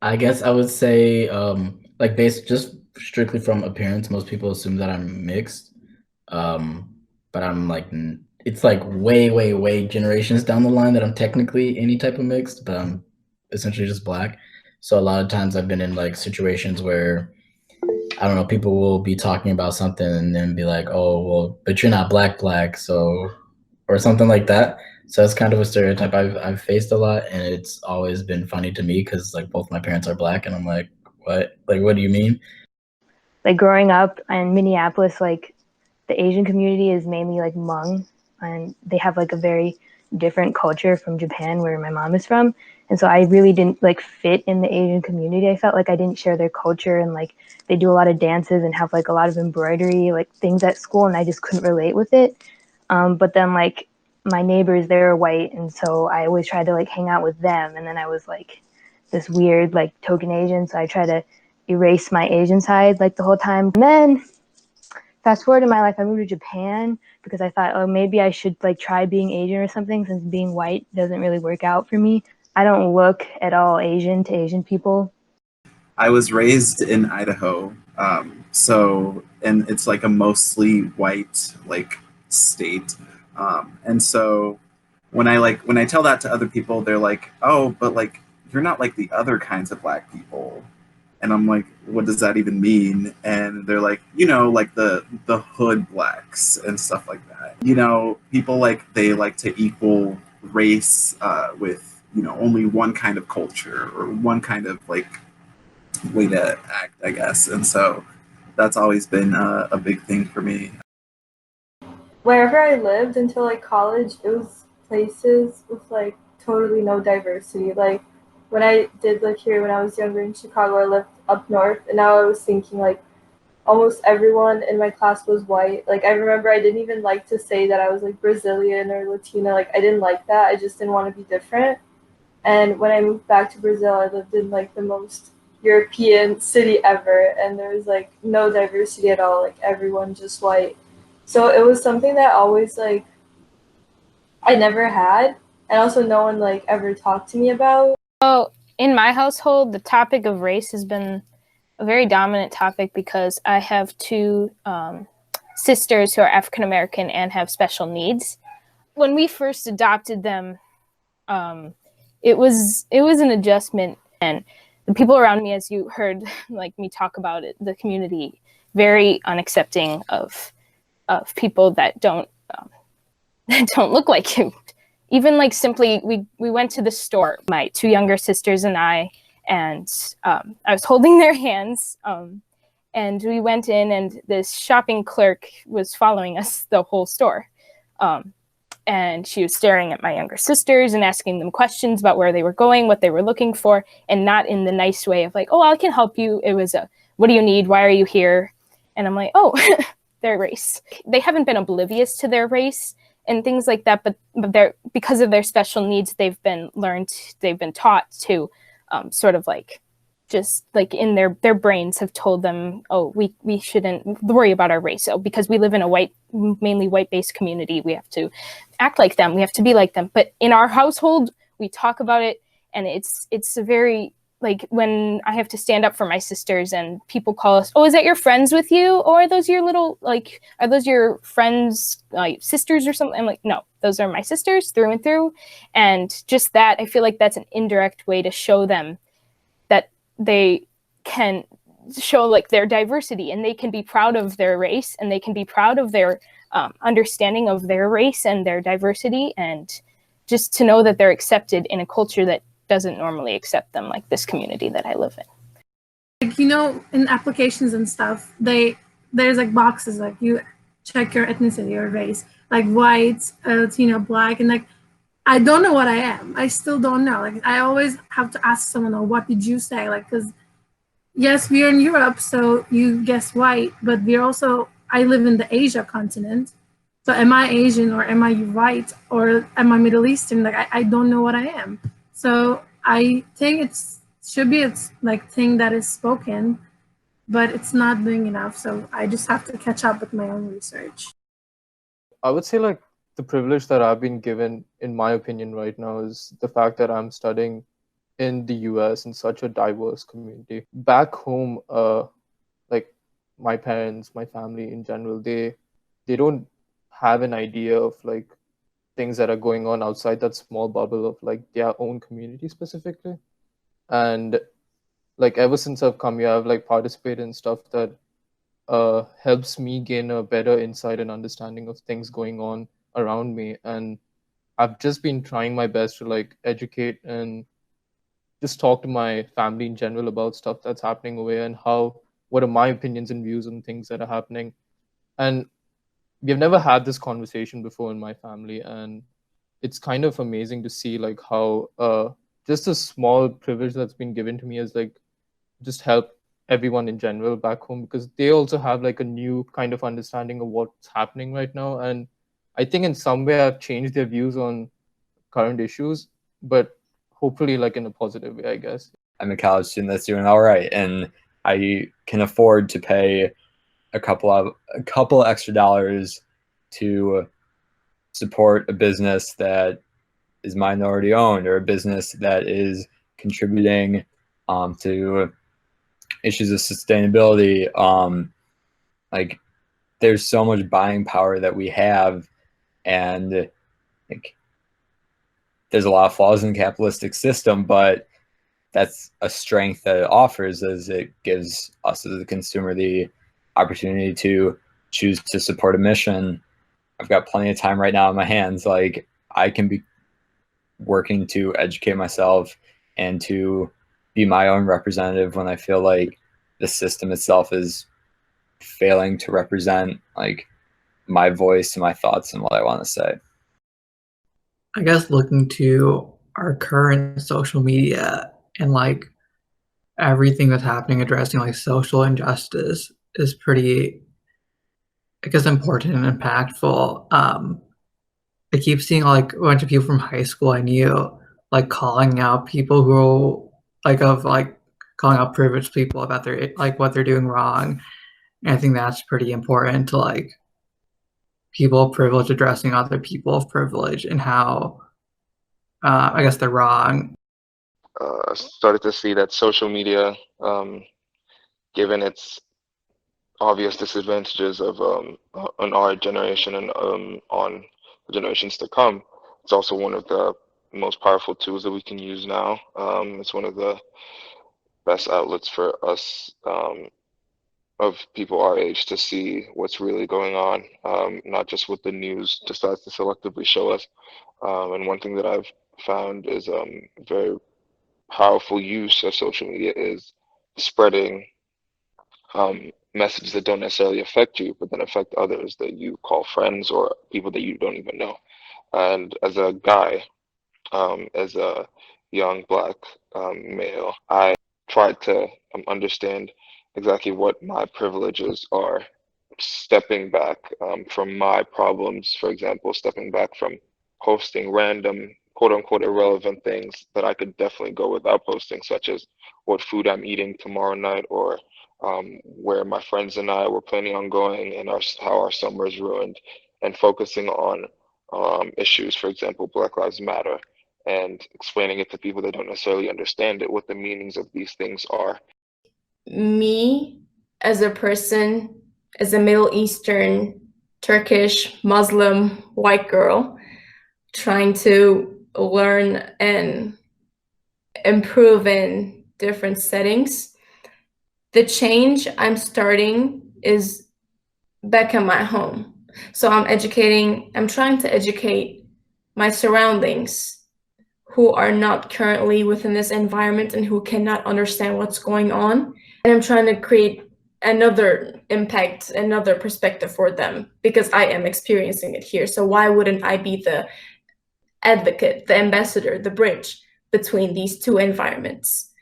I guess I would say, like based just strictly from appearance, most people assume that I'm mixed. But I'm like, it's like way, way, way generations down the line that I'm technically any type of mixed, but I'm essentially just black. So a lot of times I've been in like situations where I don't know, people will be talking about something and then be like, "Oh, well, but you're not black, black," so or something like that. So that's kind of a stereotype I've faced a lot, and it's always been funny to me because like both my parents are black, and I'm like, "What? Like, what do you mean?" Like growing up in Minneapolis, like the Asian community is mainly like Hmong, and they have like a very different culture from Japan, where my mom is from. And so I really didn't like fit in the Asian community. I felt like I didn't share their culture, and like they do a lot of dances and have like a lot of embroidery, like things at school, and I just couldn't relate with it. But then like my neighbors, they're white, and so I always tried to like hang out with them. And then I was like this weird like token Asian, so I tried to erase my Asian side like the whole time. And then fast forward in my life, I moved to Japan because I thought, oh, maybe I should like try being Asian or something, since being white doesn't really work out for me. I don't look at all Asian to Asian people. I was raised in Idaho, and it's like a mostly white like state, and so when I tell that to other people, they're like, "Oh, but like you're not like the other kinds of black people," and I'm like, "What does that even mean?" And they're like, like the hood blacks and stuff like that. People like they like to equal race with only one kind of culture or one kind of like way to act, I guess. And so that's always been a big thing for me. Wherever I lived until like college, it was places with like totally no diversity. Like when I did live here when I was younger in Chicago, I lived up north, and now I was thinking like almost everyone in my class was white. Like I remember I didn't even like to say that I was like Brazilian or Latina. Like I didn't like that. I just didn't want to be different. And when I moved back to Brazil, I lived in like the most European city ever, and there was like no diversity at all. Like everyone just white. So it was something that always like I never had, and also no one like ever talked to me about. So in my household, the topic of race has been a very dominant topic because I have two sisters who are African American and have special needs. When we first adopted them, it was an adjustment, and the people around me, as you heard like me talk about it, the community, very unaccepting of people that don't that don't look like you. Even like simply, we went to the store, my two younger sisters and and I was holding their hands, and we went in, and this shopping clerk was following us the whole store. And she was staring at my younger sisters and asking them questions about where they were going, what they were looking for, and not in the nice way of like, oh, I can help you. It was a, what do you need? Why are you here? And I'm like, oh, their race. They haven't been oblivious to their race and things like that, but they're, because of their special needs, they've been taught to sort of like, just like in their brains have told them, oh, we shouldn't worry about our race. So because we live in a mainly white-based community, we have to act like them, we have to be like them. But in our household, we talk about it, and it's a very, like, when I have to stand up for my sisters and people call us, oh, is that your friends with you? Or are those your little, like, are those your friends, like sisters or something? I'm like, no, those are my sisters through and through. And just that, I feel like that's an indirect way to show them that they can show like their diversity, and they can be proud of their race, and they can be proud of their understanding of their race and their diversity, and just to know that they're accepted in a culture that doesn't normally accept them, like this community that I live in. Like, in applications and stuff, there's like boxes, like you check your ethnicity or race, like white, black, and like I don't know what I am. I still don't know. Like I always have to ask someone, oh, what did you say? Like, because yes, we are in Europe, so you guess white, but I live in the Asia continent. So am I Asian, or am I white, or am I Middle Eastern? Like I don't know what I am. So I think it's like thing that is spoken, but it's not doing enough. So I just have to catch up with my own research. I would say like the privilege that I've been given, in my opinion, right now is the fact that I'm studying in the US in such a diverse community. Back home, like my parents, my family in general, they don't have an idea of like things that are going on outside that small bubble of like their own community specifically. And like ever since I've come here, I've like participated in stuff that helps me gain a better insight and understanding of things going on around me. And I've just been trying my best to like educate and just talk to my family in general about stuff that's happening over here and what are my opinions and views on things that are happening. And we've never had this conversation before in my family, and it's kind of amazing to see like how just a small privilege that's been given to me is like just help everyone in general back home, because they also have like a new kind of understanding of what's happening right now. And I think in some way I've changed their views on current issues, but hopefully like in a positive way, I guess. I'm a college student that's doing all right, and I can afford to pay a couple extra dollars to support a business that is minority owned, or a business that is contributing to issues of sustainability. Like there's so much buying power that we have, and like there's a lot of flaws in the capitalistic system, but that's a strength that it offers, as it gives us as a consumer the opportunity to choose to support a mission. I've got plenty of time right now in my hands. Like I can be working to educate myself and to be my own representative when I feel like the system itself is failing to represent like my voice and my thoughts and what I want to say. I guess looking to our current social media and like everything that's happening addressing like social injustice is pretty, I guess, important and impactful. I keep seeing like a bunch of people from high school I knew like calling out people who like calling out privileged people about their like what they're doing wrong. And I think that's pretty important to like people of privilege addressing other people of privilege and how I guess they're wrong. Started to see that social media, given its obvious disadvantages of on our generation and on the generations to come, it's also one of the most powerful tools that we can use now. It's one of the best outlets for us of people our age to see what's really going on, not just what the news decides to selectively show us. And one thing that I've found is very powerful use of social media is spreading messages that don't necessarily affect you, but then affect others that you call friends or people that you don't even know. And as a guy, as a young Black male, I tried to understand exactly what my privileges are, stepping back from my problems, for example, stepping back from posting random quote unquote irrelevant things that I could definitely go without posting, such as what food I'm eating tomorrow night, or where my friends and I were planning on going, and how our summer is ruined, and focusing on issues, for example, Black Lives Matter, and explaining it to people that don't necessarily understand it, what the meanings of these things are. Me as a person, as a Middle Eastern, Turkish, Muslim, white girl, trying to learn and improve in different settings, the change I'm starting is back in my home. So I'm trying to educate my surroundings who are not currently within this environment and who cannot understand what's going on. And I'm trying to create another impact, another perspective for them, because I am experiencing it here. So why wouldn't I be the advocate, the ambassador, the bridge between these two environments?